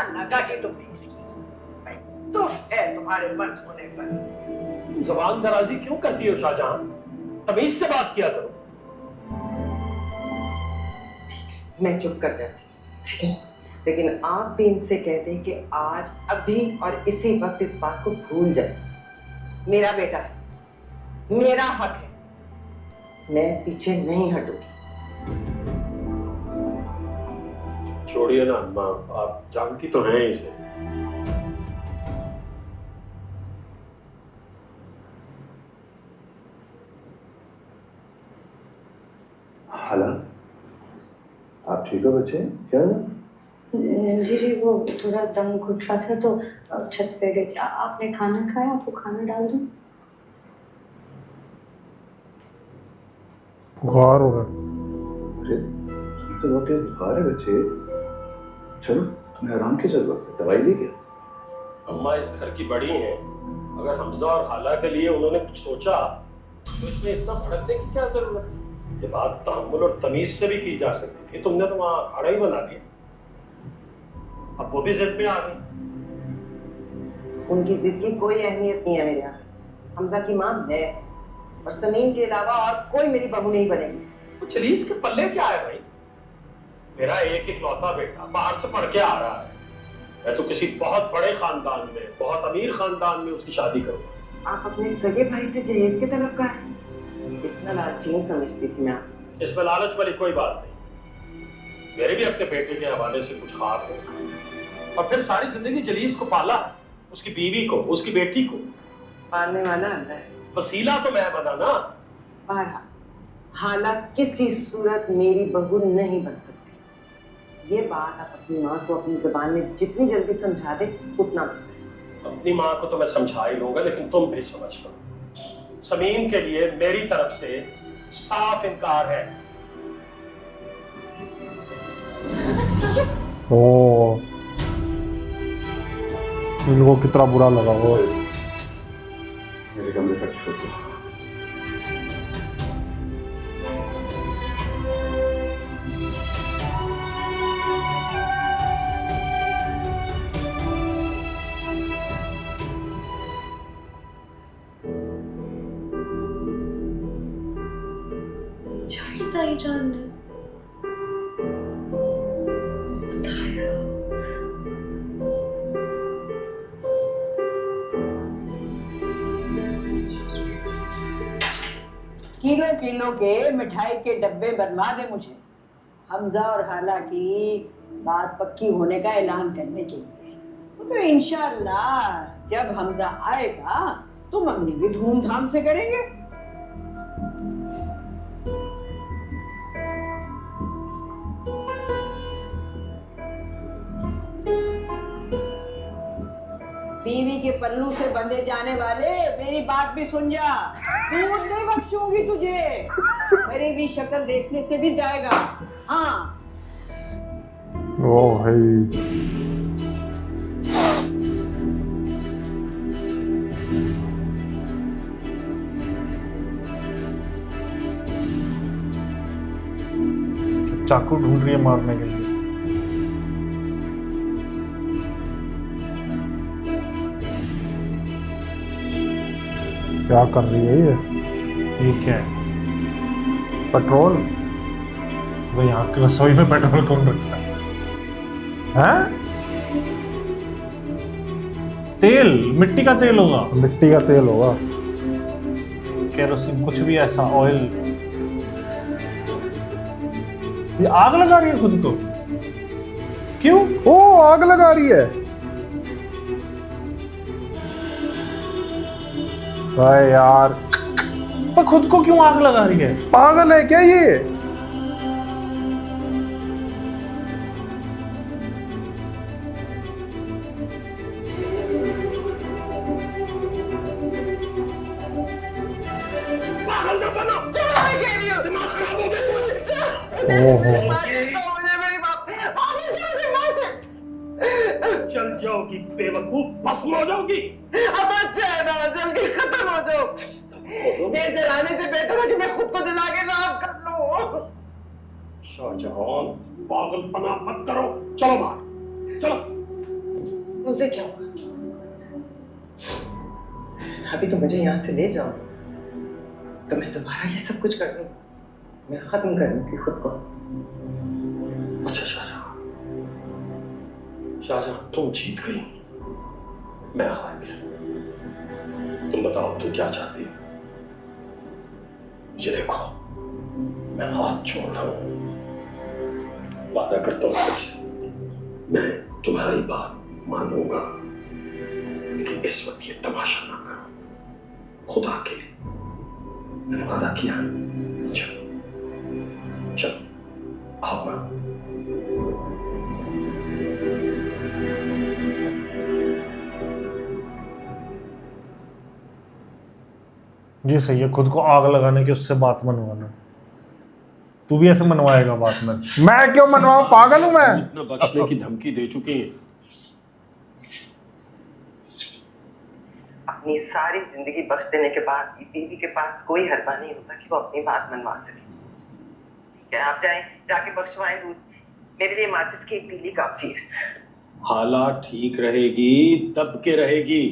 नागाही तुमने इसकी। भाई तुफ है तुम्हारे मर्द होने पर। जबान दराजी क्यों करती हो शाहजहां? तमीज से बात किया करो। मैं चुप कर जाती हूँ, ठीक है, लेकिन आप भी इनसे कह दें कि आज अभी और इसी वक्त इस बात को भूल जाए। मेरा बेटा है, मेरा हक है, मैं पीछे नहीं हटूंगी। छोड़िए ना अम्मा, आप जानती तो हैं इसे। हाला, आप ठीक हो बच्चे? क्या है? जी जी, वो थोड़ा दम घुट रहा था तो छत पे गई। आपने खाना खाया? आपको खाना डाल दूं? बुखार हो रहा है। अरे तुम्हें तो बहुत तेज बुखार है बच्चे। चलो तुम्हें आराम की जरूरत है, दवाई दी क्या? अम्मा इस घर की बड़ी हैं, अगर हमजा और हाला के लिए उन्होंने कुछ सोचा तो इसमें इतना भड़कने की क्या जरूरत है? ये बात तहम्मुल और तमीज से भी की जा सकती थी, तुमने तो वहां अखाड़ा ही बना दिया। अब वो भी जिद में आ गई। उनकी जिद की कोई अहमियत नहीं है मेरे यहाँ। हमजा की मां मैं, और समीन के अलावा और कोई मेरी बहू नहीं बनेगी। वो चलीस के पल्ले क्या है भाई? मेरा एक इकलौता बेटा बाहर से पढ़ के आ रहा है। मैं तो किसी बहुत बड़े खानदान में, बहुत अमीर खानदान में उसकी शादी करूंगा। आप अपने सगे भाई से जहेज के तलबगार हैं? इतना लालची नहीं समझती थी मैं आपको। इसमें लालच वाली कोई बात नहीं। मेरे भी अपने बेटे के हवाले से कुछ ख्वाब है, और फिर सारी जिंदगी जलीस को पाला, उसकी बीवी को, उसकी बेटी को। पालने वाला अल्लाह है, वसीला तो मैं बना ना। बहरहाल हालात किसी सूरत मेरी बहू नहीं बन सकती। ये बात आप अपनी माँ को अपनी जुबान में जितनी जल्दी समझा दे उतना बेहतर। अपनी माँ को तो मैं समझा ही लूंगा, लेकिन तुम भी समझ लो, समीन के लिए मेरी तरफ से साफ इनकार है। ओ, इनको कितना बुरा लगा वो। मेरे कमरे तक छोड़ दो। जावेद आई जान ने बताया। किलो किलो के मिठाई के डब्बे बनवा दे मुझे, हमजा और हाला की बात पक्की होने का ऐलान करने के लिए। वो तो इंशाअल्लाह जब हमजा आएगा तो मम्मी भी धूमधाम से करेंगे। बीवी के पल्लू से बंधे जाने वाले मेरी बात भी सुन जा। दूध नहीं बख्शूंगी तुझे, मेरी भी शक्ल देखने से भी जाएगा। हाँ ओ भाई, चाकू ढूंढ रही है मारने के लिए। क्या कर रही है ये क्या है? पेट्रोल? वो यहाँ की रसोई में पेट्रोल कौन रखता है? हैं? तेल, मिट्टी का तेल होगा। मिट्टी का तेल होगा, केरोसिन, कुछ भी ऐसा ऑयल। ये आग लगा रही है खुद को, क्यों? ओ, आग लगा रही है भाई यार। पर खुद को क्यों आग लगा रही है? पागल है क्या ये? पागल ना बनो। दिमाग खराब हो गया। मुझे मेरी बात चल जाओगी बेवकूफ, भस्म हो जाओगी। अब अच्छा है ना, जल के खत्म हो जाओ। ये जलाने से बेहतर है कि मैं खुद को जला के राख कर लूं। शाहजहां, पागलपना मत करो, चलो बाहर चलो। उससे क्या होगा? अभी तो मुझे यहाँ से ले जाओ तो मैं तुम्हारा ये सब कुछ कर दूँ। मैं खत्म कर दूँगी खुद को। अच्छा शाहजहां, शाहजहां तुम जीत गई, मैं हार गया। तुम बताओ तुम क्या चाहती हो? ये देखो, मैं हाथ जोड़ रहा हूं, वादा करता हूं तुमसे, मैं तुम्हारी बात मानूंगा, लेकिन इस वक्त ये तमाशा ना करो, खुदा के लिए। मैंने वादा किया। चलो चलो आओ ना। ये सही है, खुद को आग लगाने की उससे बात मनवाना। तू भी ऐसे मनवाएगा बात में? मैं क्यों मनवाऊं, पागल हूं मैं? इतना बख्शने की धमकी दे चुकी है। अपनी सारी जिंदगी बख्श देने के बाद भी बीवी के पास कोई हरबा नहीं होता कि वो अपनी बात मनवा सके। ठीक है, आप जाएं, जाके बख्शवाएं दूध। मेरे लिए माचिस की एक तीली काफी है। हालात ठीक रहेगी दब के रहेगी।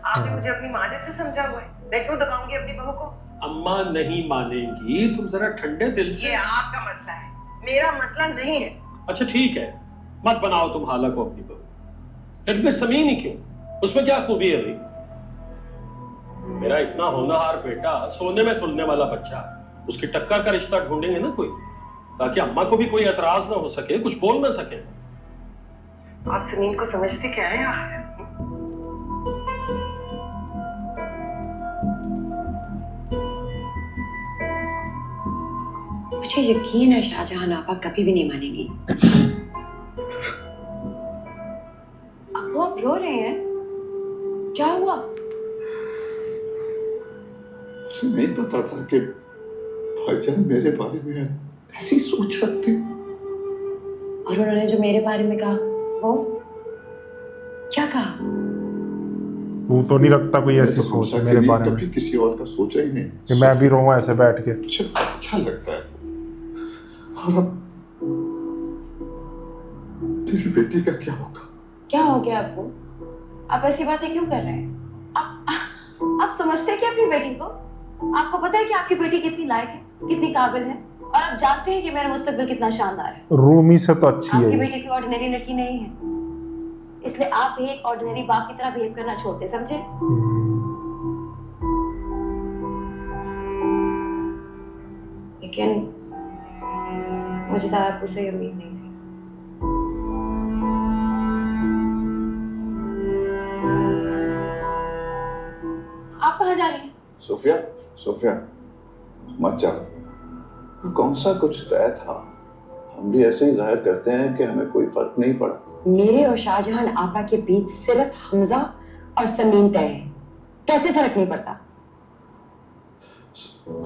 आपने मुझे अपनी माँ जैसे समझा हुआ है, मैं क्यों दबाऊंगी अपनी बहू को? अम्मा नहीं मानेंगी, तुम जरा ठंडे दिल से। ये आपका मसला है, मेरा मसला नहीं है। अच्छा ठीक है, मत बनाओ तुम हाला को अपनी बहू, लेकिन मैं समीन ही क्यों? उसमें क्या खूबी है भाई? मेरा इतना होनहार बेटा, सोने में तुलने वाला बच्चा, उसकी टक्कर का रिश्ता ढूंढेंगे ना कोई, ताकि अम्मा को भी कोई एतराज ना हो सके, कुछ बोल ना सके। आप समीन को समझते क्या है आखिर? मुझे यकीन है शाहजहां आपा कभी भी नहीं मानेंगी। अब्बू आप रो रहे हैं, क्या हुआ? मुझे नहीं पता था कि भाईजान मेरे बारे में ऐसी सोच रखते। और उन्होंने जो मेरे बारे में कहा वो क्या कहा? तू तो नहीं रखता कोई ऐसी सोच मेरे बारे में? कभी किसी और का सोचा ही नहीं कि मैं भी रोऊं ऐसे बैठ के? मुझे अच्छा लगता है। और अब तेरी बेटी का क्या होगा? क्या हो गया अब्बू? आप ऐसी बातें क्यों कर रहे हैं? आप समझते हैं कि अपनी बेटी को? आपको पता है कि आपकी बेटी कितनी लायक है, कितनी काबिल है, और आप जानते हैं कि मेरा मुस्तकबिल कितना शानदार है। रूमी से तो अच्छी है आपकी ये। बेटी कोई ऑर्डिनरी लड़की नहीं है, इसलिए आप भी एक ऑर्डिनरी बाप की तरह बिहेव करना छोड़ दे, समझे? लेकिन मुझे तो आपको से उम्मीद नहीं थी। आप कहाँ जा रही हैं? सोफिया, सोफिया मत जाओ। कौन सा कुछ तय था? हम भी ऐसे ही जाहिर करते हैं कि हमें कोई फर्क नहीं पड़ा। मेरे और शाहजहां आपा के बीच सिर्फ हमजा और समीन तय है, कैसे फर्क नहीं पड़ता?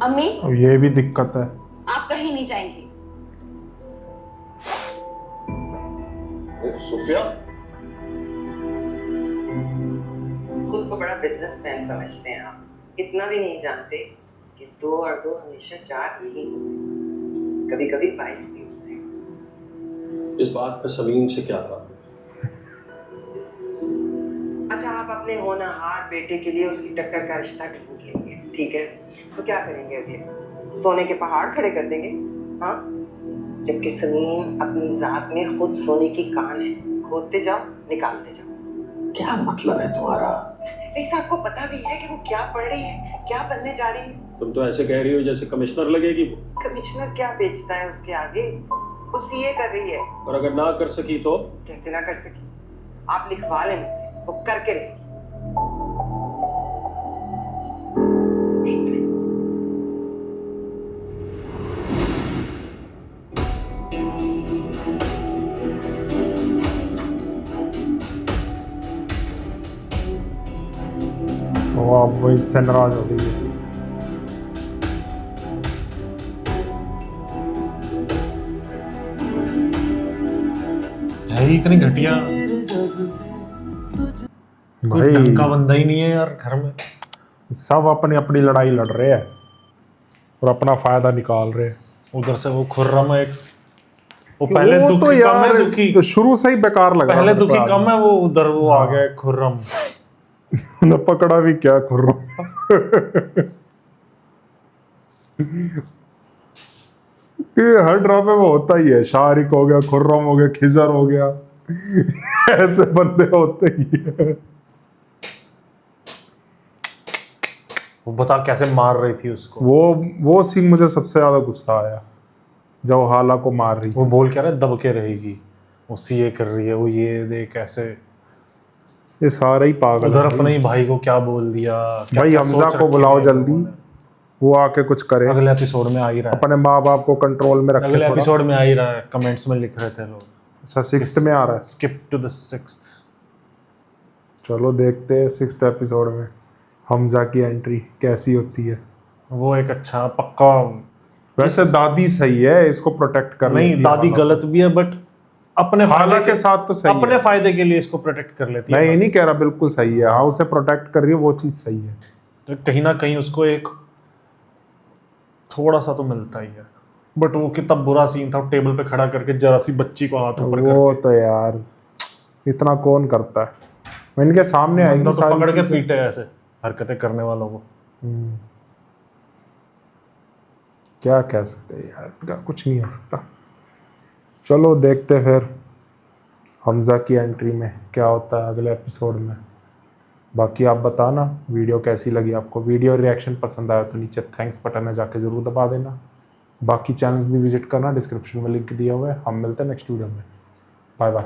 अम्मी, अब ये भी दिक्कत है। आप कहीं नहीं जाएंगी। सोफिया, खुद को बड़ा बिजनेसमैन समझते हैं आप, इतना भी नहीं जानते कि 2 और 2 हमेशा 4 नहीं होते, कभी कभी 22 भी होते हैं। इस बात का समीन से क्या था? अच्छा, आप अपने होनहार बेटे के लिए उसकी टक्कर का रिश्ता ढूंढ लेंगे, ठीक है? तो क्या करेंगे अगले? सोने के पहाड़ खड़े कर देंगे, हाँ? जबकि समीन अपनी जात में खुद सोने की कान है, खोदते जाओ निकालते जाओ। क्या मतलब है तुम्हारा? लेकिन आपको पता भी है कि वो क्या पढ़ रही है, क्या बनने जा रही है? तुम तो ऐसे कह रही हो जैसे कमिश्नर लगेगी वो। कमिश्नर क्या बेचता है उसके आगे? वो सीए कर रही है। और अगर ना कर सकी तो? कैसे ना कर सकी? आप लिखवा लें मुझसे, वो करके रहेगी। एक मिनट। वो अब वही से नाराज हो गई है। है ही इतनी घटिया, कोई ढंग का बंदा ही नहीं है यार घर में। सब अपनी अपनी लड़ाई लड़ रहे हैं और अपना फायदा निकाल रहे हैं। उधर से वो खुर्रम एक वो पहले वो तो दुखी कम यार है, दुखी तो शुरू से ही बेकार लगा पहले मेरे को दुखी यार। कम है, वो उधर वो आ गया खुर्रम। न पकड़ा भी क्या खुर्रम। ये हर ड्रामे में होता ही है, शारिक हो गया, खुर्रम हो गया, खिजर हो गया। ऐसे बंदे होते ही है। वो बता कैसे मार रही थी उसको। वो सीन मुझे सबसे ज्यादा गुस्सा आया, जब वो हाला को मार रही वो थी। बोल क्या रहा है, दब के रहेगी, वो सीए कर रही है, वो ये देख ऐसे। ये सारे ही पागल उधर हैं अपने ही भाई को क्या बोल दिया, क्या भाई क्या हमजा सोच को रखी बुलाओ है इन जल्दी, लोगों ने। वो आके कुछ करे, अगले एपिसोड में आ ही रहा है, अपने माँ बाप को कंट्रोल में रखे अगले थोड़ा। एपिसोड में आ ही रहा है, कमेंट्स में लिख रहे थे लोग। अच्छा 6th में आ रहा है। Skip to the 6th। चलो देखते हैं 6th एपिसोड में हमजा की एंट्री कैसी होती है। वो एक अच्छा पक्का। वैसे दादी सही है, इसको प्रोटेक्ट कर लेती नहीं, है दादी हाला को। गलत भी है, बट अपने हाला फायदे के साथ तो सही अपने है। फायदे के लिए इसको प्रोटेक्ट कर लेती है। मैं ये बस। नहीं कह रहा बिल्कुल सही है, हाँ उसे प्रोटेक्ट कर रही है, वो चीज सही है। तो कहीं ना कहीं उसको एक थोड़ा सा तो मिलता ही है, बट वो कितना बुरा सीन था, टेबल पे खड़ा करके जरा सी बच्ची को हाथ ऊपर वो करके। तो यार इतना कौन करता है, मैं इनके सामने बंदा आएगी तो सारी पकड़ के चीजें। पीटे ऐसे हरकतें करने वालों को। क्या कह सकते हैं यार, इनका कुछ नहीं हो सकता। चलो देखते फिर हमजा की एंट्री में क्या होता है अगले एपिसोड में। बाकी आप बताना वीडियो कैसी लगी आपको, वीडियो रिएक्शन पसंद आया तो नीचे थैंक्स बटन है, जाके ज़रूर दबा देना। बाकी चैनल्स भी विजिट करना, डिस्क्रिप्शन में लिंक दिया हुआ है। हम मिलते हैं नेक्स्ट वीडियो में। Bye bye.